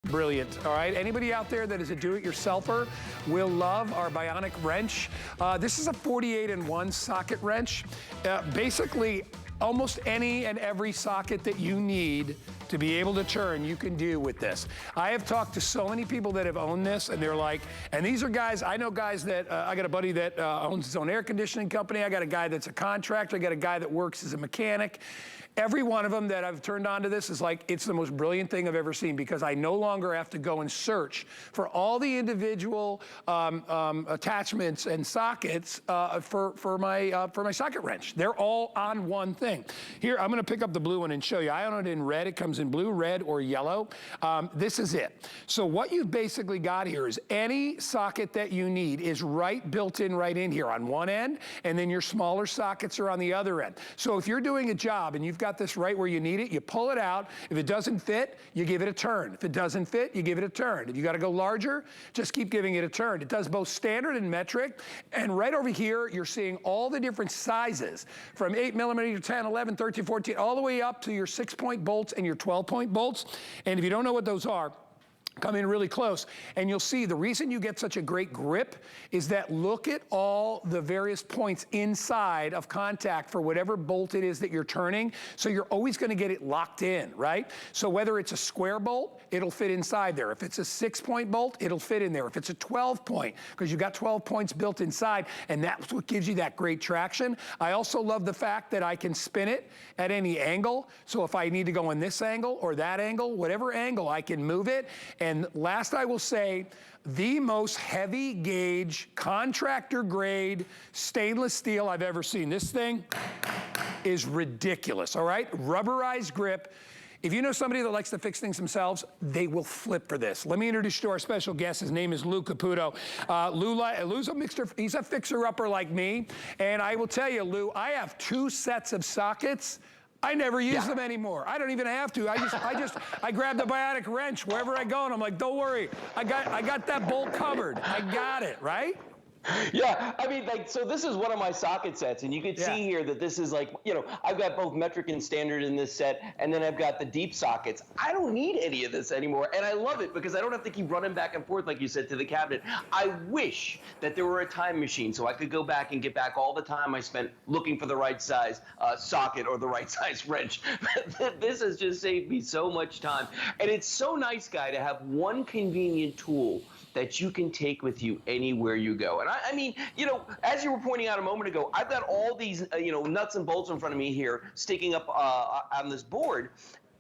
Brilliant, all right? Anybody out there that is a do-it-yourselfer will love our bionic wrench. This is a 48-in-1 socket wrench. Basically, almost any and every socket that you need to be able to turn, you can do with this. I have talked to so many people that have owned this, and they're like, and these are guys, I know guys that, I got a buddy that owns his own air conditioning company, I got a guy that's a contractor, I got a guy that works as a mechanic. Every one of them that I've turned on to this is like, it's the most brilliant thing I've ever seen, because I no longer have to go and search for all the individual attachments and sockets for my socket wrench. They're all on one thing. Here, I'm gonna pick up the blue one and show you. I own it in red. It comes in blue, red, or yellow. This is it. So what you've basically got here is any socket that you need is built in right in here on one end, and then your smaller sockets are on the other end. So if you're doing a job and you've got this right where you need it, you pull it out. If it doesn't fit, you give it a turn. If it doesn't fit, you give it a turn. If you gotta go larger, just keep giving it a turn. It does both standard and metric. And right over here, you're seeing all the different sizes from 8mm, 10, 11, 13, 14, all the way up to your 6-point bolts and your 12-point bolts. And if you don't know what those are, come in really close, and you'll see the reason you get such a great grip is that look at all the various points inside of contact for whatever bolt it is that you're turning, so you're always gonna get it locked in, right? So whether it's a square bolt, it'll fit inside there. If it's a 6-point bolt, it'll fit in there. If it's a 12-point, because you've got 12 points built inside, and that's what gives you that great traction. I also love the fact that I can spin it at any angle, so if I need to go in this angle or that angle, whatever angle, I can move it. And last I will say, the most heavy gauge, contractor grade stainless steel I've ever seen. This thing is ridiculous, all right? Rubberized grip. If you know somebody that likes to fix things themselves, they will flip for this. Let me introduce you to our special guest. His name is Lou Caputo. Lou's a mixer, he's a fixer-upper like me. And I will tell you, Lou, I have 2 sets of sockets. I never use them anymore. I don't even have to. I grab the bionic wrench wherever I go, and I'm like, don't worry, I got that bolt covered. I got it, right? Yeah, I mean, like, so this is one of my socket sets, and you can see here that this is like, you know, I've got both metric and standard in this set, and then I've got the deep sockets. I don't need any of this anymore, and I love it because I don't have to keep running back and forth, like you said, to the cabinet. I wish that there were a time machine so I could go back and get back all the time I spent looking for the right size socket or the right size wrench. This has just saved me so much time, and it's so nice, Guy, to have one convenient tool that you can take with you anywhere you go. And I mean, you know, as you were pointing out a moment ago, I've got all these, you know, nuts and bolts in front of me here sticking up on this board.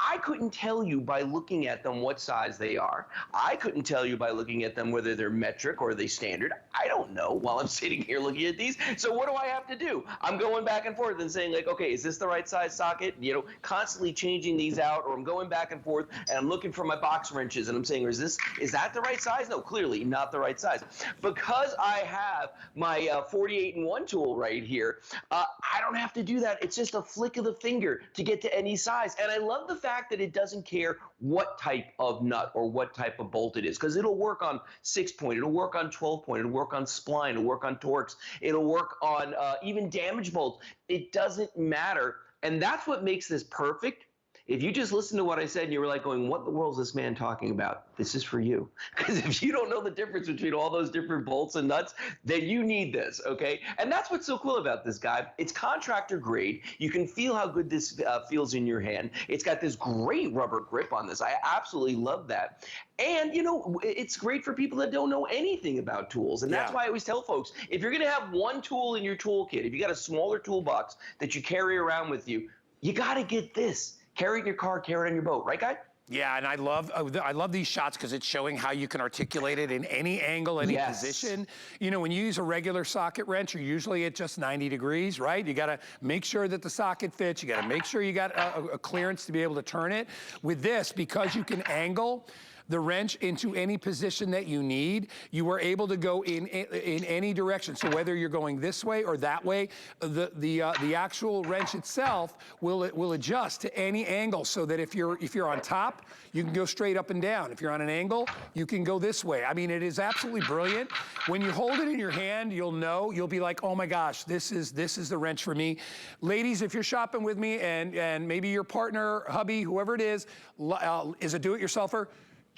I couldn't tell you by looking at them what size they are. I couldn't tell you by looking at them whether they're metric or they standard. I don't know while I'm sitting here looking at these. So what do I have to do? I'm going back and forth and saying like, okay, is this the right size socket? You know, constantly changing these out, or I'm going back and forth and I'm looking for my box wrenches and I'm saying, is that the right size? No, clearly not the right size. Because I have my 48-in-1 tool right here, I don't have to do that. It's just a flick of the finger to get to any size. And I love the fact that it doesn't care what type of nut or what type of bolt it is, because it'll work on 6-point, it'll work on 12-point, it'll work on spline, it'll work on Torx, it'll work on even damage bolts. It doesn't matter, and that's what makes this perfect. If you just listen to what I said and you were like going, what in the world is this man talking about? This is for you. Because if you don't know the difference between all those different bolts and nuts, then you need this, okay? And that's what's so cool about this, guy. It's contractor grade. You can feel how good this feels in your hand. It's got this great rubber grip on this. I absolutely love that. And, you know, it's great for people that don't know anything about tools. And that's why I always tell folks, if you're going to have one tool in your toolkit, if you got a smaller toolbox that you carry around with you, you got to get this. Carry it in your car, carry it on your boat, right, Guy? Yeah, and I love these shots because it's showing how you can articulate it in any angle, any position. You know, when you use a regular socket wrench, you're usually at just 90 degrees, right? You gotta make sure that the socket fits. You gotta make sure you got a clearance to be able to turn it. With this, because you can angle the wrench into any position that you need, you are able to go in any direction. So whether you're going this way or that way, the actual wrench itself will adjust to any angle, so that if you're on top, you can go straight up and down. If you're on an angle, you can go this way. I mean, it is absolutely brilliant. When you hold it in your hand, you'll be like, oh my gosh, this is the wrench for me. Ladies, if you're shopping with me and maybe your partner, hubby, whoever it is a do-it-yourselfer,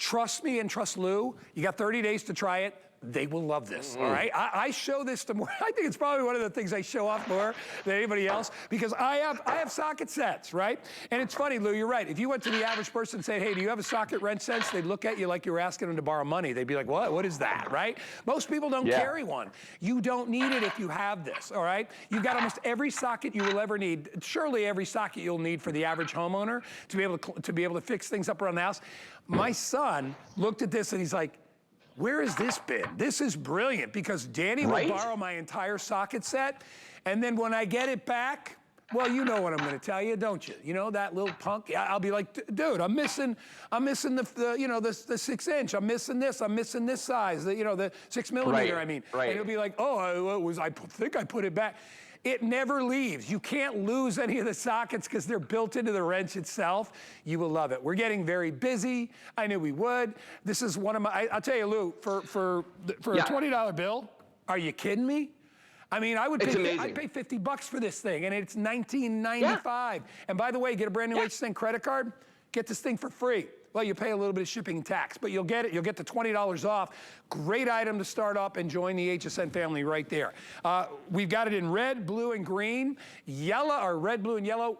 Trust me and trust Lou. You got 30 days to try it. They will love this, all right? I show this to more, I think it's probably one of the things I show off more than anybody else, because I have socket sets, right? And it's funny, Lou, you're right. If you went to the average person and said, hey, do you have a socket wrench set? They'd look at you like you were asking them to borrow money. They'd be like, what is that, right? Most people don't carry one. You don't need it if you have this, all right? You've got almost every socket you will ever need, surely every socket you'll need for the average homeowner to be able to fix things up around the house. My son looked at this and he's like, where has this been? This is brilliant, because Danny will borrow my entire socket set, and then when I get it back, well, you know what I'm going to tell you, don't you? You know, that little punk. I'll be like, dude, I'm missing the you know, the 6-inch. I'm missing this. I'm missing this size. You know, the 6 millimeter. I mean, and he'll be like, oh, I think I put it back. It never leaves. You can't lose any of the sockets because they're built into the wrench itself. You will love it. We're getting very busy. I knew we would. This is one of my, I'll tell you, Lou, for a $20 bill, are you kidding me? I mean, I'd pay $50 for this thing, and it's $19.95. And by the way, get a brand new HSN credit card, get this thing for free. Well, you pay a little bit of shipping and tax, but you'll get it. You'll get the $20 off. Great item to start up and join the HSN family right there. We've got it in red, blue, and green. Yellow, or red, blue, and yellow.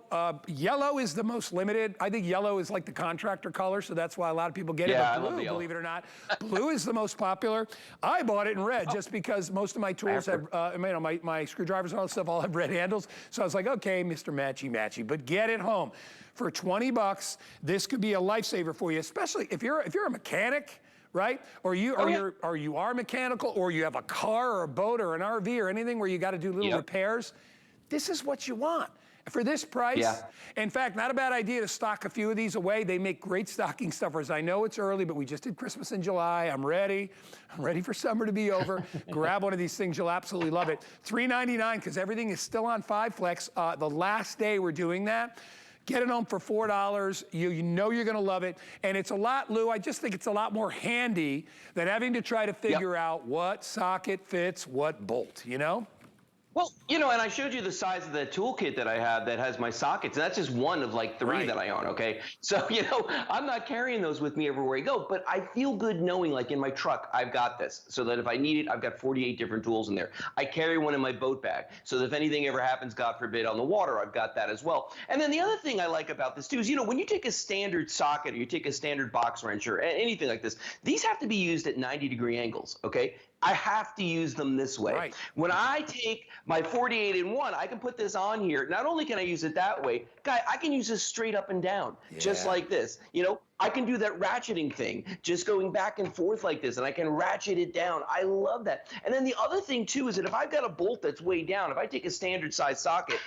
Yellow is the most limited. I think yellow is like the contractor color, so that's why a lot of people get it. But blue, believe it or not, blue is the most popular. I bought it in red just because most of my tools have, you know, my screwdrivers and all that stuff all have red handles. So I was like, okay, Mr. Matchy-Matchy, but get it home. For $20, this could be a lifesaver for you, especially if you're a mechanic, right? Or you are mechanical, or you have a car or a boat or an RV or anything where you got to do little repairs. This is what you want. For this price, in fact, not a bad idea to stock a few of these away. They make great stocking stuffers. I know it's early, but we just did Christmas in July. I'm ready. I'm ready for summer to be over. Grab one of these things. You'll absolutely love it. $3.99, because everything is still on 5 Flex. The last day we're doing that. Get it home for $4. You know you're going to love it. And it's a lot, Lou, I just think it's a lot more handy than having to try to figure out what socket fits what bolt, you know? Well, you know, and I showed you the size of the toolkit that I have that has my sockets, and that's just one of like 3 that I own, okay? So, you know, I'm not carrying those with me everywhere I go, but I feel good knowing, like in my truck, I've got this, so that if I need it, I've got 48 different tools in there. I carry one in my boat bag, so that if anything ever happens, God forbid, on the water, I've got that as well. And then the other thing I like about this too is, you know, when you take a standard socket or you take a standard box wrench or anything like this, these have to be used at 90-degree angles, okay? I have to use them this way. When I take my 48-in-1, I can put this on here. Not only can I use it that way, guy, I can use this straight up and down, just like this. You know, I can do that ratcheting thing, just going back and forth like this, and I can ratchet it down. I love that. And then the other thing too is that if I've got a bolt that's way down, if I take a standard size socket,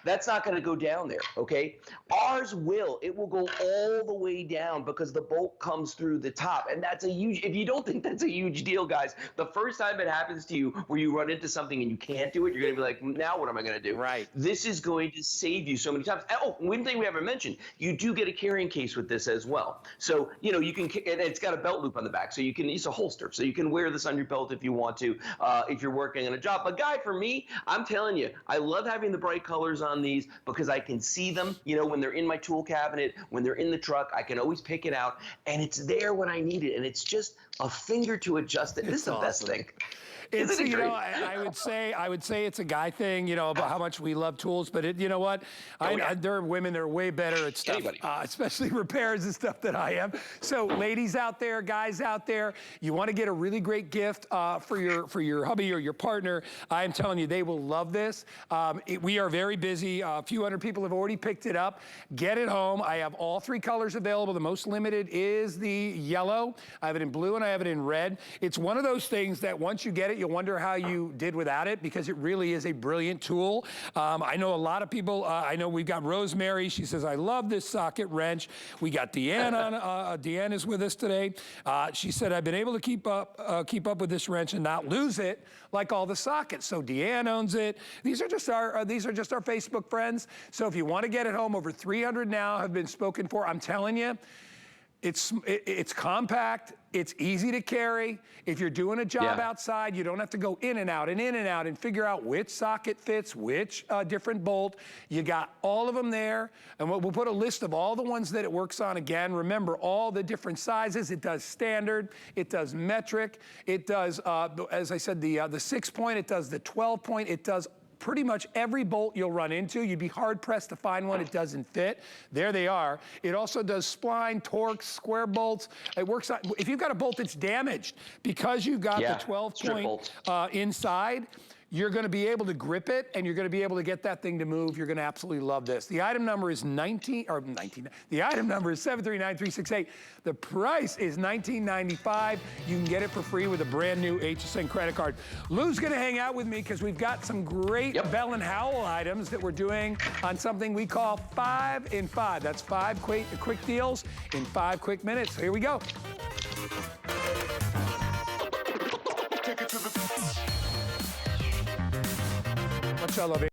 that's not going to go down there, okay? Ours will. It will go all the way down because the bolt comes through the top. And that's a huge, if you don't think that's a huge deal, guys, the first time it happens to you where you run into something and you can't do it, you're going to be like, now what am I going to do? Right. This is going to save you so many times. Oh, one thing we haven't mentioned, you do get a carrying case with this as well. So, you know, you can, and it's got a belt loop on the back, so you can use a holster. So you can wear this on your belt if you want to, if you're working on a job. But guy, for me, I'm telling you, I love having the bright colors on these because I can see them, you know, when they're in my tool cabinet, when they're in the truck, I can always pick it out, and it's there when I need it, and it's just a finger to adjust it. This is the best thing. It's, you know, I would say it's a guy thing, you know, about how much we love tools, but you know what? There are women that are way better at stuff, especially repairs and stuff than I am. So ladies out there, guys out there, you want to get a really great gift for your hubby or your partner. I'm telling you, they will love this. We are very busy. A few hundred people have already picked it up. Get it home. I have all 3 colors available. The most limited is the yellow. I have it in blue and I have it in red. It's one of those things that once you get it, you'll wonder how you did without it because it really is a brilliant tool. I know a lot of people, I know we've got Rosemary. She says, I love this socket wrench. We got Deanne on, Deanne is with us today. She said, I've been able to keep up with this wrench and not lose it like all the sockets. So Deanne owns it. These are just our Facebook friends. So if you want to get it home, over 300 now have been spoken for. I'm telling you, It's compact, it's easy to carry. If you're doing a job outside, you don't have to go in and out and figure out which socket fits, which different bolt. You got all of them there, and we'll put a list of all the ones that it works on again. Remember, all the different sizes. It does standard, it does metric, it does, as I said, the 6-point, it does the 12-point, it does pretty much every bolt you'll run into. You'd be hard-pressed to find one it doesn't fit. There they are. It also does spline, Torx, square bolts. It works on, if you've got a bolt that's damaged, because you've got the 12-point inside, you're gonna be able to grip it and you're gonna be able to get that thing to move. You're gonna absolutely love this. The item number is the item number is 739368. The price is $19.95. You can get it for free with a brand new HSN credit card. Lou's gonna hang out with me because we've got some great Bell and Howell items that we're doing on something we call 5 in 5. That's 5 quick deals in 5 quick minutes. So here we go. Much I love it.